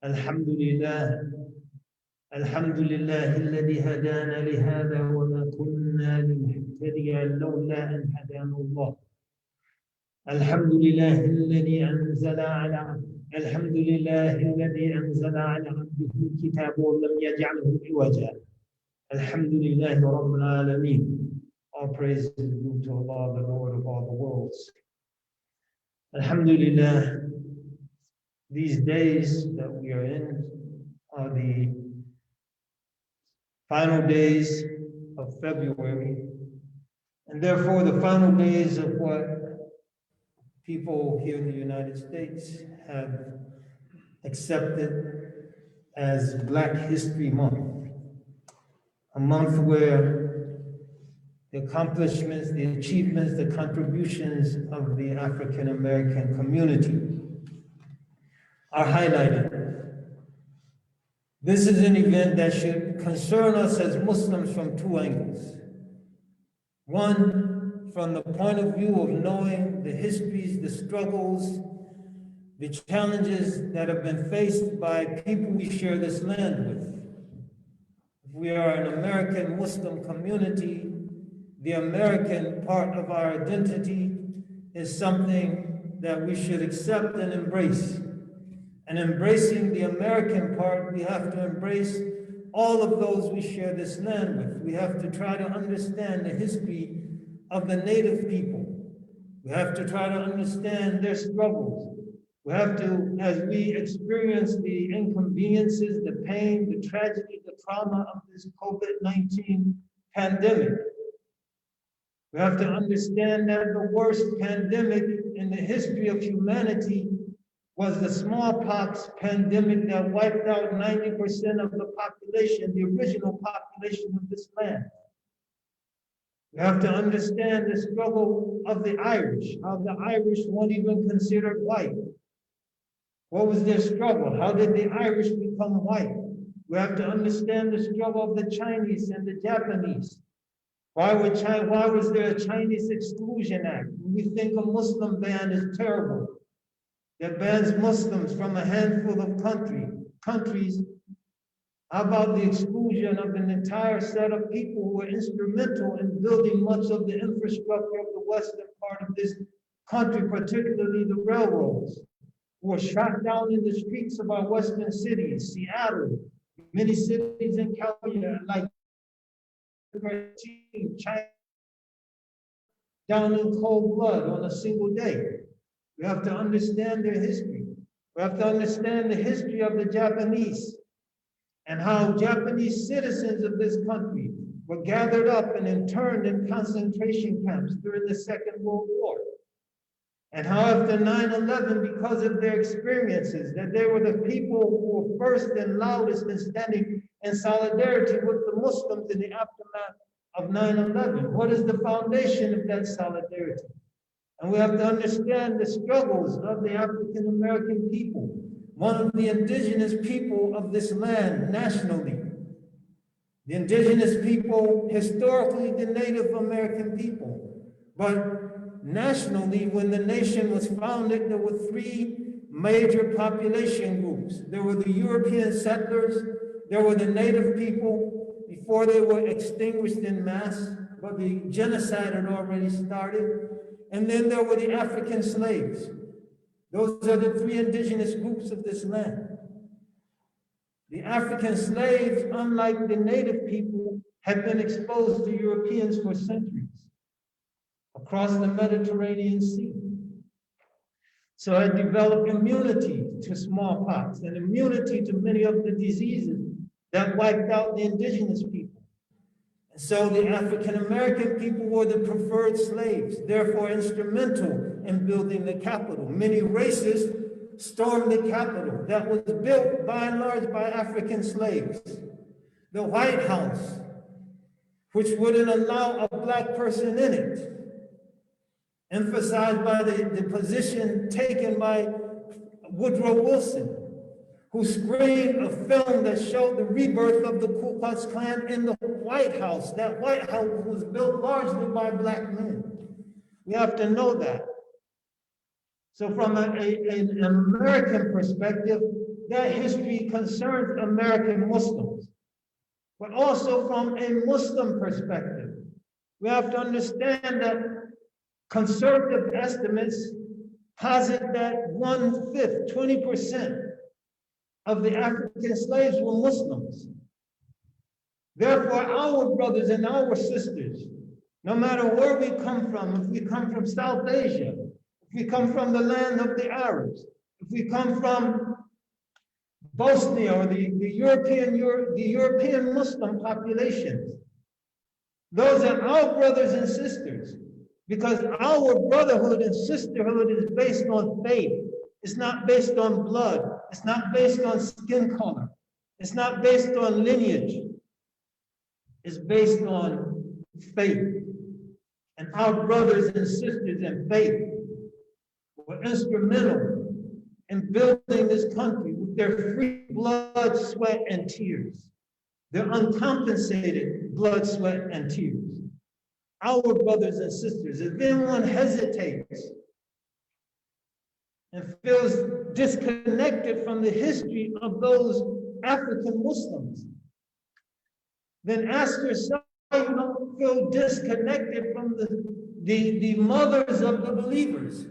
الحمد لله الحمد لله الذي هدانا لهذا وما كنا لنهتدي لولا أن هدانا الله. الحمد لله الذي أنزل على عبده الكتاب ولم يجعله عوجا. الحمد لله رب العالمين. All praise is due to Allah, the Lord of all the worlds. Alhamdulillah, these days that we are in are the final days of February, and therefore the final days of what people here in the United States have accepted as Black History Month, a month where the accomplishments, the achievements, the contributions of the African American community are highlighted. This is an event that should concern us as Muslims from two angles. One, from the point of view of knowing the histories, the struggles, the challenges that have been faced by people we share this land with. If we are an American Muslim community, the American part of our identity is something that we should accept and embrace. And embracing the American part, we have to embrace all of those we share this land with. We have to try to understand the history of the native people. We have to try to understand their struggles. We have to, as we experience the inconveniences, the pain, the tragedy, the trauma of this COVID-19 pandemic, we have to understand that the worst pandemic in the history of humanity was the smallpox pandemic that wiped out 90% of the population, the original population of this land. We have to understand the struggle of the Irish, how the Irish weren't even considered white. What was their struggle? How did the Irish become white? We have to understand the struggle of the Chinese and the Japanese. Why was there a Chinese Exclusion Act? We think a Muslim ban is terrible, that bans Muslims from a handful of countries. How about the exclusion of an entire set of people who were instrumental in building much of the infrastructure of the western part of this country, particularly the railroads, who were shot down in the streets of our western cities, Seattle, many cities in California, like China, down in cold blood on a single day. We have to understand their history. We have to understand the history of the Japanese and how Japanese citizens of this country were gathered up and interned in concentration camps during the Second World War. And how after 9/11, because of their experiences, that they were the people who were first and loudest in standing in solidarity with the Muslims in the aftermath of 9/11. What is the foundation of that solidarity? And we have to understand the struggles of the African American people, one of the indigenous people of this land nationally. The indigenous people, historically the Native American people. But nationally, when the nation was founded, there were three major population groups. There were the European settlers, there were the Native people before they were extinguished in mass, but the genocide had already started. And then there were the African slaves. Those are the three indigenous groups of this land. The African slaves, unlike the native people, had been exposed to Europeans for centuries across the Mediterranean Sea. So had developed immunity to smallpox and immunity to many of the diseases that wiped out the indigenous people. And so the African American people were the preferred slaves, therefore instrumental in building the capital. Many races stormed the capital that was built by and large by African slaves. The White House, which wouldn't allow a black person in it, emphasized by the position taken by Woodrow Wilson, who screened a film that showed the rebirth of the Ku Klux Klan in the White House. That White House was built largely by black men. We have to know that. So from an American perspective, that history concerns American Muslims, but also from a Muslim perspective. We have to understand that conservative estimates posit that 1/5, 20% of the African slaves were Muslims. Therefore, our brothers and our sisters, no matter where we come from, if we come from South Asia, if we come from the land of the Arabs, if we come from Bosnia or the European Muslim populations, those are our brothers and sisters, because our brotherhood and sisterhood is based on faith. It's not based on blood. It's not based on skin color. It's not based on lineage. It's based on faith. And our brothers and sisters in faith were instrumental in building this country with their free blood, sweat, and tears. Their uncompensated blood, sweat, and tears. Our brothers and sisters, if anyone hesitates and feels disconnected from the history of those African Muslims, then ask yourself why you don't feel disconnected from the mothers of the believers.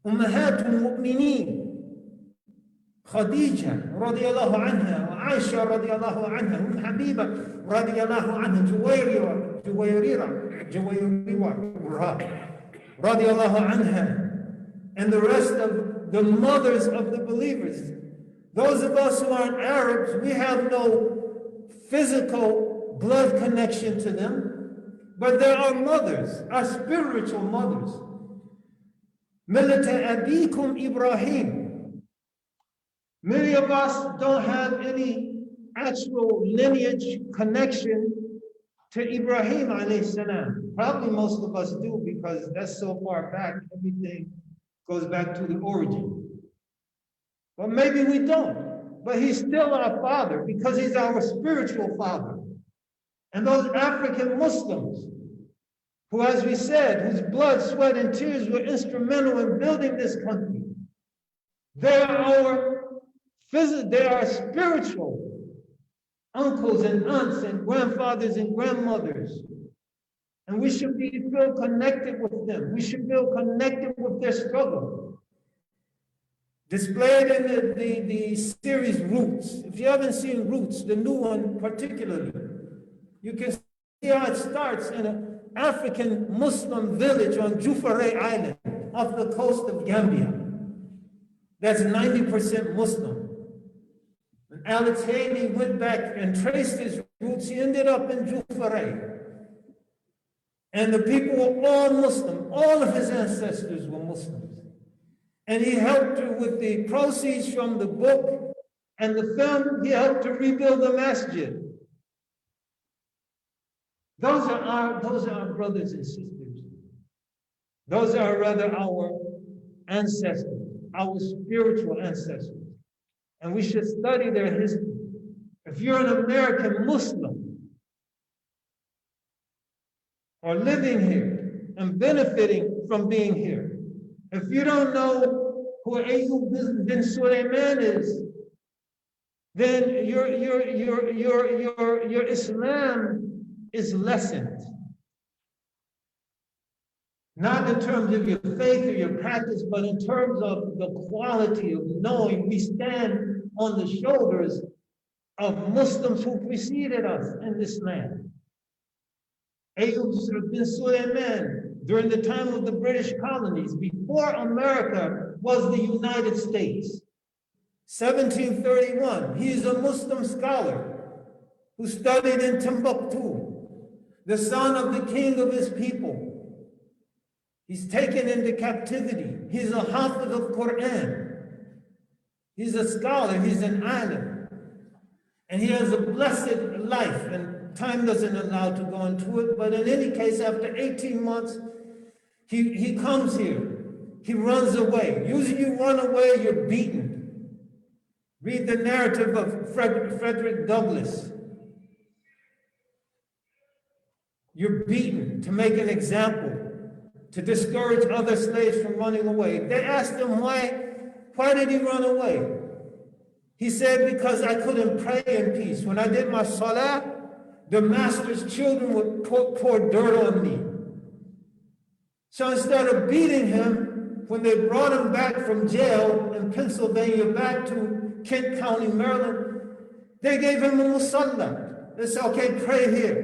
Ummahatul Mu'mineen, Khadija radiallahu anha, Aisha radiallahu anha, Habiba radiallahu anha, Juwayrira radiallahu anha, and the rest of the mothers of the believers. Those of us who aren't Arabs, we have no physical blood connection to them, but there are mothers, our spiritual mothers. Millata Abikum Ibrahim. Many of us don't have any actual lineage connection to Ibrahim alayhi salam. Probably most of us do, because that's so far back, everything goes back to the origin. But maybe we don't. But he's still our father, because he's our spiritual father. And those African Muslims, who, as we said, whose blood, sweat, and tears were instrumental in building this country, they are spiritual uncles and aunts and grandfathers and grandmothers. And we should feel connected with them. We should feel connected with their struggle. Displayed in the series Roots. If you haven't seen Roots, the new one particularly, you can see how it starts in an African Muslim village on Jufare Island off the coast of Gambia. That's 90% Muslim. When Alex Haley went back and traced his roots, he ended up in Jufare. And the people were all Muslim. All of his ancestors were Muslims. And he helped her with the proceeds from the book and the film. He helped to rebuild the masjid. Those are our brothers and sisters. Those are rather our ancestors, our spiritual ancestors. And we should study their history. If you're an American Muslim or living here and benefiting from being here, if you don't know who Ayyub bin Sulaiman is, then your Islam is lessened. Not in terms of your faith or your practice, but in terms of the quality of knowing we stand on the shoulders of Muslims who preceded us in this land. Ayyub bin Sulaiman, during the time of the British colonies, before America was the United States, 1731, he is a Muslim scholar who studied in Timbuktu, the son of the king of his people. He's taken into captivity. He's a hafiz of Quran. He's a scholar, he's an alim. And he has a blessed life, and time doesn't allow to go into it, but in any case, after 18 months, he comes here. He runs away. Usually you run away, you're beaten. Read the narrative of Frederick Douglass. You're beaten to make an example, to discourage other slaves from running away. They asked him why did he run away? He said, because I couldn't pray in peace. When I did my salah, the master's children would pour dirt on me. So instead of beating him, when they brought him back from jail in Pennsylvania back to Kent County, Maryland, they gave him a musalla. They said, okay, pray here.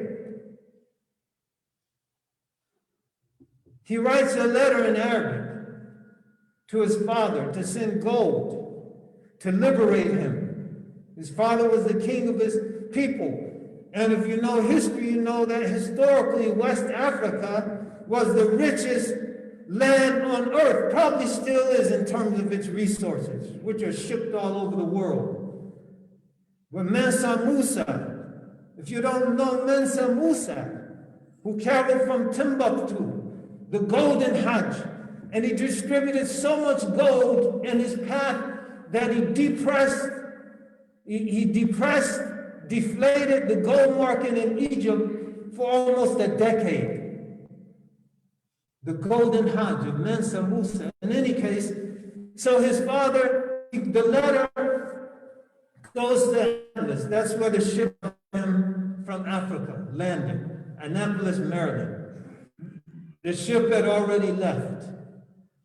He writes a letter in Arabic to his father to send gold to liberate him. His father was the king of his people. And if you know history, you know that historically West Africa was the richest land on earth, probably still is in terms of its resources, which are shipped all over the world. But Mansa Musa, if you don't know Mansa Musa, who carried from Timbuktu the golden Hajj, and he distributed so much gold in his path that he deflated the gold market in Egypt for almost a decade. The golden Hajj of Mansa Musa. In any case, so his father, the letter goes to Annapolis. That's where the ship from Africa landed, Annapolis, Maryland. The ship had already left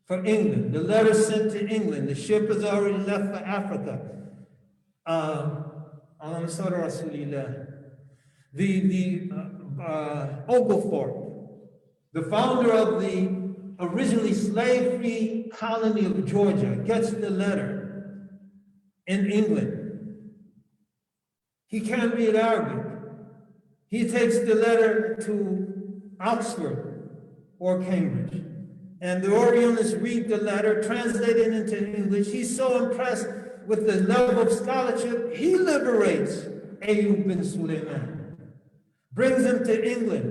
for England. The letter sent to England. The ship has already left for Africa. The Oglethorpe, the founder of the originally slave-free colony of Georgia, gets the letter in England. He can't read Arabic. He takes the letter to Oxford or Cambridge. And the Orientalists read the letter, translate it into English. He's so impressed with the level of scholarship, he liberates Ayyub bin Sulaiman, brings him to England.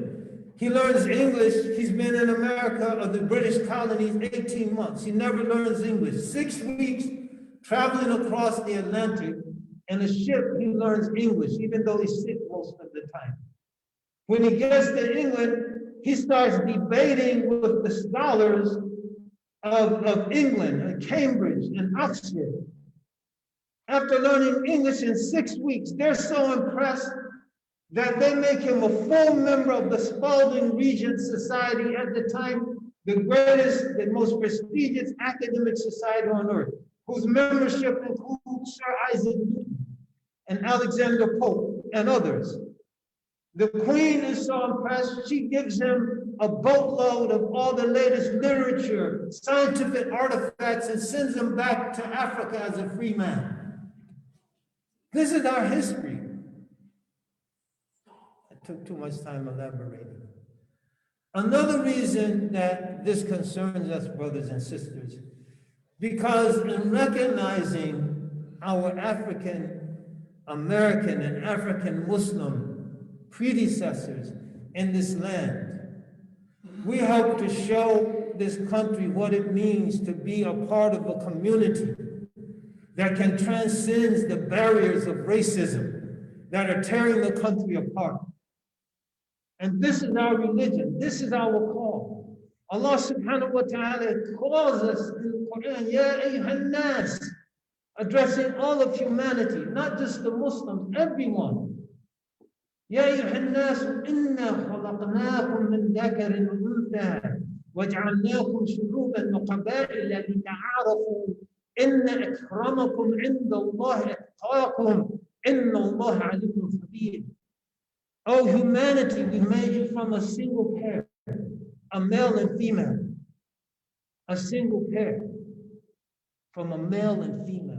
He learns English. He's been in America or the British colonies 18 months. He never learns English. 6 weeks traveling across the Atlantic. In a ship, he learns English, even though he's sick most of the time. When he gets to England, he starts debating with the scholars of England, Cambridge, and Oxford. After learning English in 6 weeks, they're so impressed that they make him a full member of the Spalding Regent Society, at the time the greatest, the most prestigious academic society on earth, whose membership includes Sir Isaac Newton and Alexander Pope and others. The Queen is so impressed, she gives him a boatload of all the latest literature, scientific artifacts, and sends him back to Africa as a free man. This is our history. I took too much time elaborating. Another reason that this concerns us, brothers and sisters, because in recognizing our African American and African Muslim predecessors in this land, we hope to show this country what it means to be a part of a community that can transcend the barriers of racism that are tearing the country apart. And this is our religion. This is our call. Allah subhanahu wa ta'ala calls us in the Quran, Ya ayyuhan nas, addressing all of humanity, not just the Muslims, everyone. يا أيها الناس إنا خلقناكم من ذكر وأنثى وجعلناكم شعوبا وقبائل لتعارفوا إن أكرمكم عند الله أتقاكم إن الله عليم خبير. Oh humanity, we made you from a single pair, a male and female. A single pair from a male and female.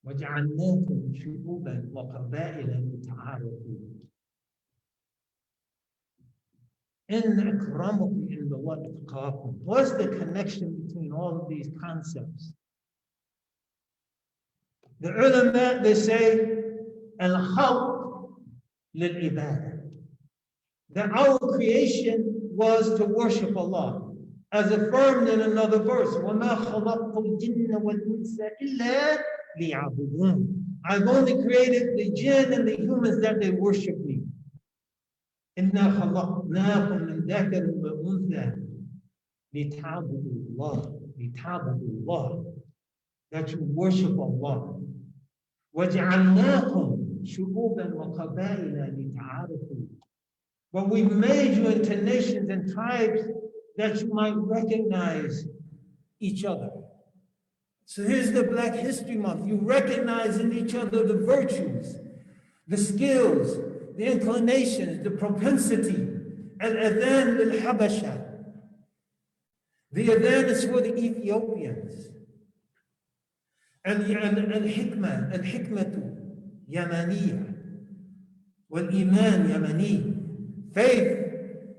وَجَعَلْنَاكُمْ شُعُوبًا وَقَبَائِلَ لِتَعَارَفُوا إِنَّ أَكْرَمَكُمْ عِندَ اللَّهِ أَتْقَاكُمْ. What's the connection between all of these concepts? The ulama, they say, al-khalq lil-ibadah, that our creation was to worship Allah, as affirmed in another verse, وَمَا خَلَقْتُ الْجِنَّ وَالْإِنسَ إِلَّا لِيَعْبُدُونَ. I've only created the jinn and the humans that they worship me. إِنَّا خَلَقْنَاكُمْ مِنْ ذَكَرٍ وَأُنْثَى لِتَعْبُدُوا اللَّهَ. that you worship Allah. وَجَعَلْنَاكُمْ شُعُوبًا وَقَبَائِلًا لِتَعَارَفُوا. But we've made you into nations and tribes that you might recognize each other. So here's the Black History Month. You recognize in each other the virtues, the skills, the inclinations, the propensity. Al-adhan lil-Habasha. The adhan is for the Ethiopians. And al-hikmah, al-hikmatu, Yamaniya. Wal-iman, Yamani. Faith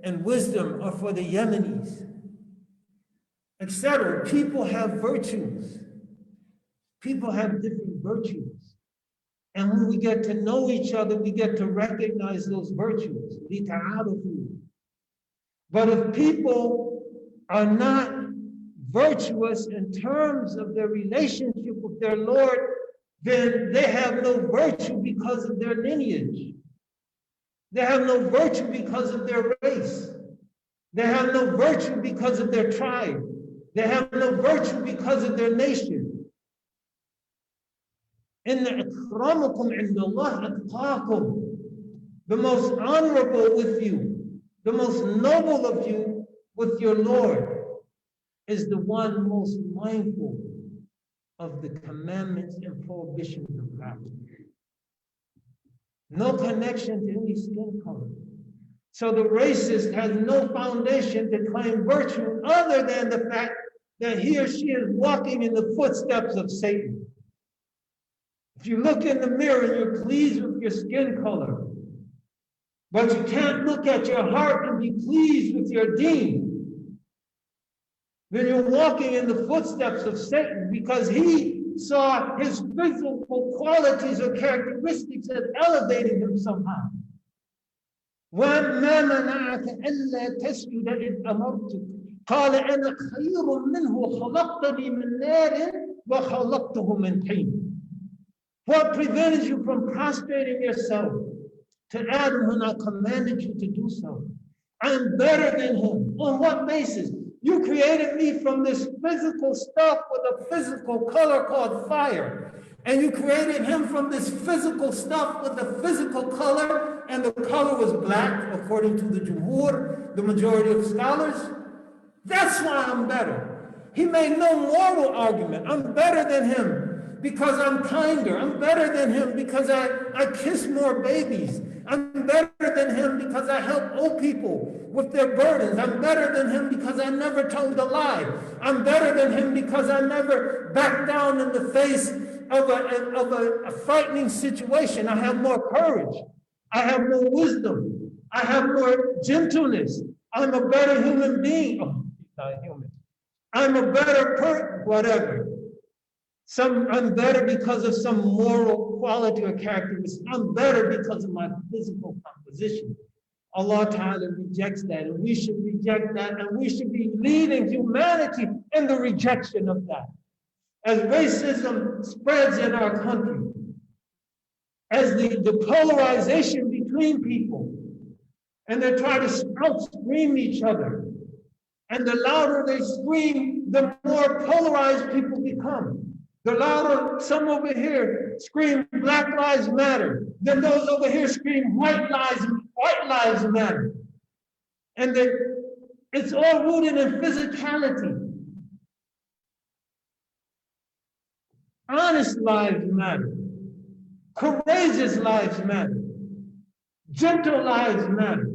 and wisdom are for the Yemenis, etc. People have virtues. People have different virtues. And when we get to know each other, we get to recognize those virtues. But if people are not virtuous in terms of their relationship with their Lord, then they have no virtue because of their lineage. They have no virtue because of their race. They have no virtue because of their tribe. They have no virtue because of their nation. Inna akramakum indallah atqakum. The most honorable with you, the most noble of you with your Lord is the one most mindful of the commandments and prohibitions of God. No connection to any skin color. So the racist has no foundation to claim virtue other than the fact that he or she is walking in the footsteps of Satan. If you look in the mirror and you're pleased with your skin color, but you can't look at your heart and be pleased with your deen, then you're walking in the footsteps of Satan, because he saw his physical qualities or characteristics as elevating him somehow. وَمَا مَنَعَكَ أَلَّا تَسْجُدَ إِذْ أَمَرْتُكَ قَالَ أَنَا خَيْرٌ مِّنْهُ خَلَقْتَنِي مِنْ نَارٍ وَخَلَقْتَهُ مِنْ طِينٍ. What prevented you from prostrating yourself to Adam when I commanded you to do so? I'm better than him. On what basis? You created me from this physical stuff with a physical color called fire. And you created him from this physical stuff with a physical color, and the color was black, according to the Jumhur, the majority of scholars. That's why I'm better. He made no moral argument. I'm better than him because I'm kinder. I'm better than him because I kiss more babies. I'm better than him because I help old people with their burdens. I'm better than him because I never told a lie. I'm better than him because I never backed down in the face of a frightening situation. I have more courage. I have more wisdom. I have more gentleness. I'm a better human being. Oh, not human. I'm a better person, whatever. I'm better because of some moral quality or characteristic. I'm better because of my physical composition. Allah Ta'ala rejects that, and we should reject that, and we should be leading humanity in the rejection of that. As racism spreads in our country, as the polarization between people, and they try to out-scream each other, and the louder they scream, the more polarized people become. The louder some over here scream Black Lives Matter, then those over here scream White Lives Matter. And it's all rooted in physicality. Honest lives matter. Courageous lives matter. Gentle lives matter.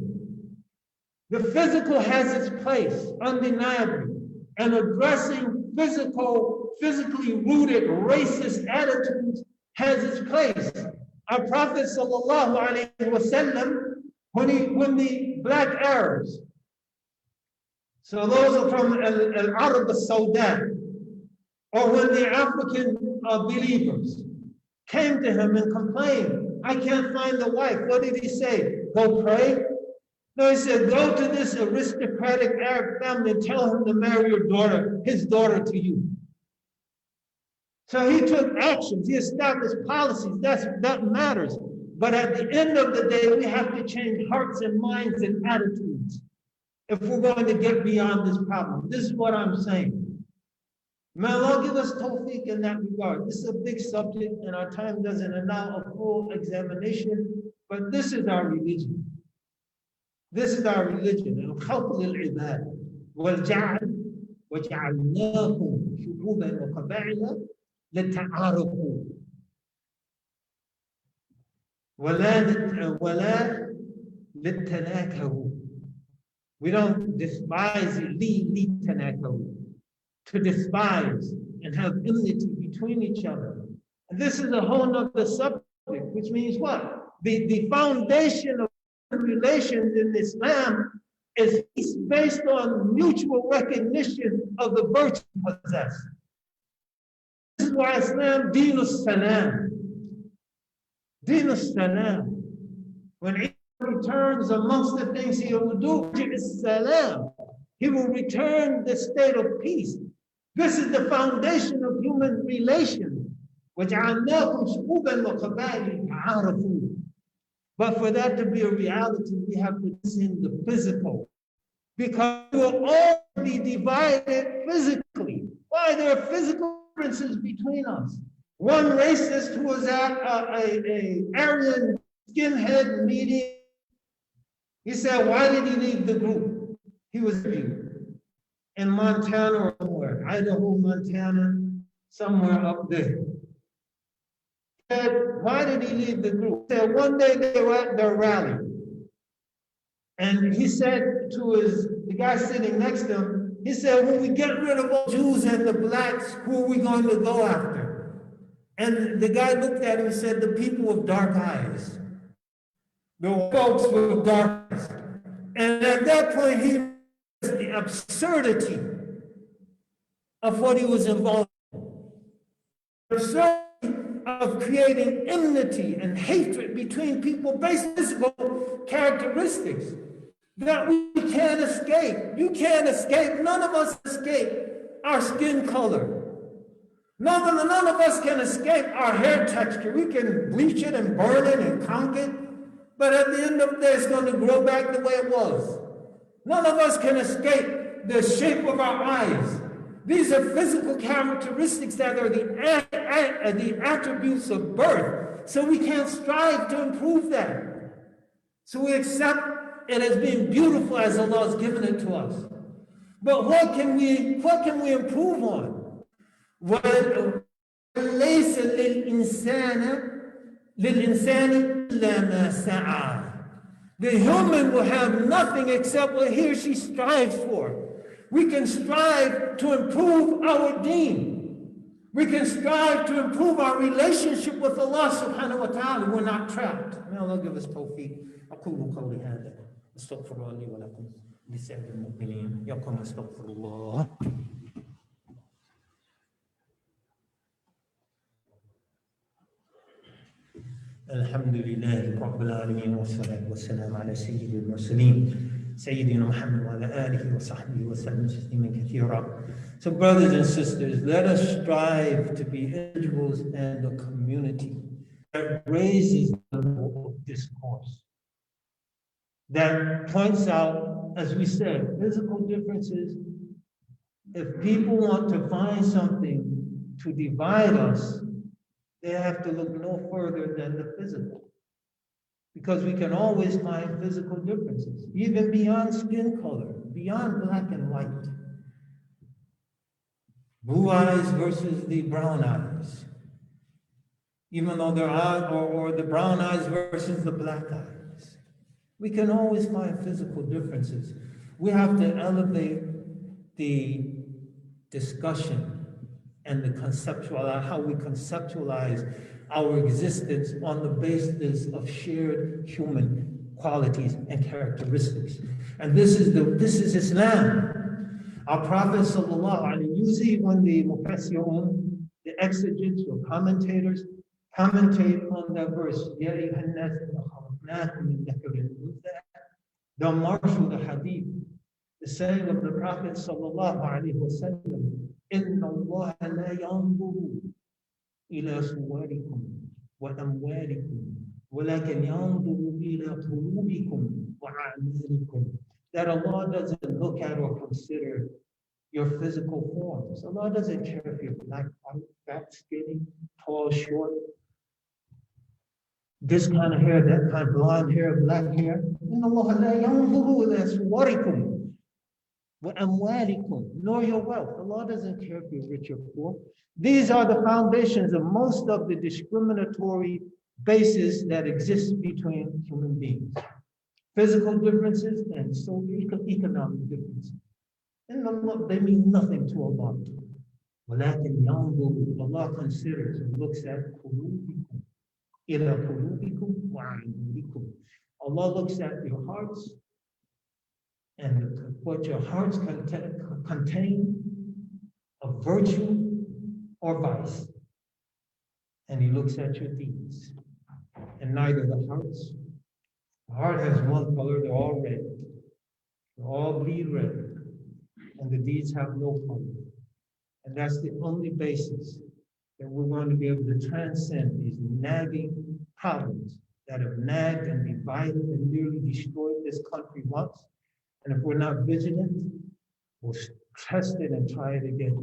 The physical has its place, undeniably, and addressing physically rooted racist attitudes has its place. Our Prophet ﷺ, when the Black Arabs, so those are from Al-Arab al-Sauda, or when the African believers came to him and complained, I can't find the wife. What did he say? Go pray? No, he said, go to this aristocratic Arab family and tell him to marry your daughter, his daughter to you. So he took actions, he established policies, that matters. But at the end of the day, we have to change hearts and minds and attitudes if we're going to get beyond this problem. This is what I'm saying. May Allah give us tawfiq in that regard. This is a big subject and our time doesn't allow a full examination, but this is our religion. This is our religion. الخلق للعباد والجعل وجعلناكم شعوبا وقبائل لتعارفوا ولا لتناكروا. We don't despise it, to despise and have enmity between each other. And this is a whole nother subject, which means what? The foundation of relations in Islam is based on mutual recognition of the virtue possessed. This is why Islam, Deen al-Salam. Deen al-Salam. When Isa returns, amongst the things he will do is Salam. He will return the state of peace. This is the foundation of human relations. وَجَعَلْنَاكُمْ شُعُوبًا وَقَبَائِلَ تَعَارَفُوا. But for that to be a reality, we have to see the physical. Because we will all be divided physically. Why? There are physical differences between us. One racist who was at a Aryan skinhead meeting, he said, why did he leave the group? He was in Montana or somewhere, Idaho, Montana, somewhere up there. He said, why did he leave the group? He said, one day they were at their rally. And he said to the guy sitting next to him, he said, when we get rid of all Jews and the blacks, who are we going to go after? And the guy looked at him and said, the people with dark eyes. The folks with dark eyes. And at that point, he realized the absurdity of what he was involved in. The absurdity of creating enmity and hatred between people based on physical characteristics that we can't escape. You can't escape. None of us escape our skin color. None of us can escape our hair texture. We can bleach it and burn it and conk it, but at the end of the day, it's going to grow back the way it was. None of us can escape the shape of our eyes. These are physical characteristics that are the attributes of birth. So we can't strive to improve that. So we accept it as being beautiful as Allah has given it to us. But what can we improve on? وَلَيْسَ لِلْإِنسَانِ إِلَّا مَا سَعَى. The human will have nothing except what he or she strives for. We can strive to improve our deen. We can strive to improve our relationship with Allah subhanahu wa ta'ala. We're not trapped. May Allah give us tawfiq. أقول قولي هذا أستغفر الله لي ولكم لسائر المؤمنين. يقوم أستغفر الله. الحمد لله رب العالمين والصلاة والسلام على سيد المرسلين سيدنا محمد وعلى آله وصحبه وسلم تسليما كثيرا. So brothers and sisters, let us strive to be individuals and a community that raises the level of discourse, that points out, as we said, physical differences. If people want to find something to divide us, they have to look no further than the physical. Because we can always find physical differences, even beyond skin color, beyond black and white. Blue eyes versus the brown eyes. Even though they're odd, or the brown eyes versus the black eyes. We can always find physical differences. We have to elevate the discussion and how we conceptualize our existence on the basis of shared human qualities and characteristics. And this is Islam. Our Prophet sallallahu alaihi wasallam, usually when the mufassirun, the exegetes or commentators, commentate on that verse, they'll marshal the hadith, the saying of the Prophet sallallahu alaihi wasallam, إن الله لا ينظر إلى صوركم وأموالكم ولكن ينظر إلى قلوبكم وأعمالكم. That Allah doesn't look at or consider your physical forms. Allah doesn't care if you're black, white, fat, skinny, tall, short, this kind of hair, that kind of blonde hair, black hair. إِنَّ اللَّهَ لَا يَنْظُرُ إِلَىٰ صُوَرِكُمْ وَأَمْوَالِكُمْ nor your wealth. Allah doesn't care if you're rich or poor. These are the foundations of most of the discriminatory bases that exist between human beings. Physical differences and socio-economic differences. And Allah, they mean nothing to Allah. وَلَكِنْ يَنْظُرُ Allah considers and looks at قُلُوبِكُمْ إِلَى قُلُوبِكُمْ وَعَيُونِكُمْ Allah looks at your hearts and what your hearts contain of virtue or vice. And He looks at your deeds. And neither the heart has one color, they're all red. They all bleed red. And the deeds have no color. And that's the only basis that we're going to be able to transcend these nagging problems that have nagged and divided and nearly destroyed this country once. And if we're not vigilant, we'll test it and try it again.